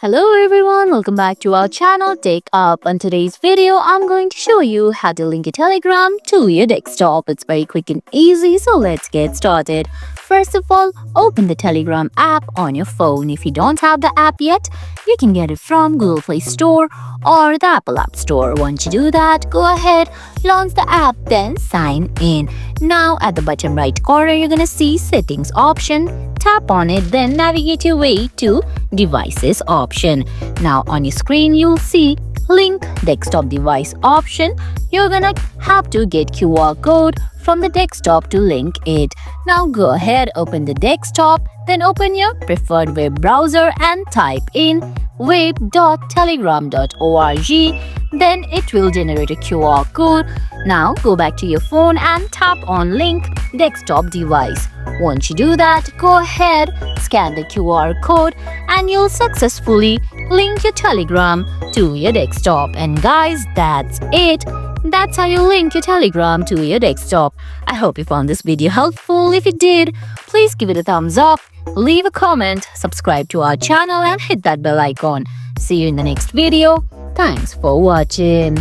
Hello everyone, welcome back to our channel TechUp. On today's video, I'm going to show you how to link your Telegram to your desktop. It's very quick and easy, so let's get started. First of all, open the Telegram app on your phone. If you don't have the app yet, you can get it from Google Play Store or the Apple App Store. Once you do that, go ahead, launch the app, then sign in. Now at the bottom right corner, you're gonna see settings option. Tap on it, then navigate your way to devices option. Now on your screen, you'll see link desktop device option. You're gonna have to get QR code from the desktop to link it. Now go ahead, open the desktop, then open your preferred web browser and type in web.telegram.org. Then it will generate a QR code. Now go back to your phone and tap on link desktop device. Once you do that, go ahead, scan the QR code and you'll successfully link your Telegram to your desktop. And guys, that's it. That's how you link your Telegram to your desktop. I hope you found this video helpful. If you did, please give it a thumbs up, leave a comment, subscribe to our channel and hit that bell icon. See you in the next video. Thanks for watching.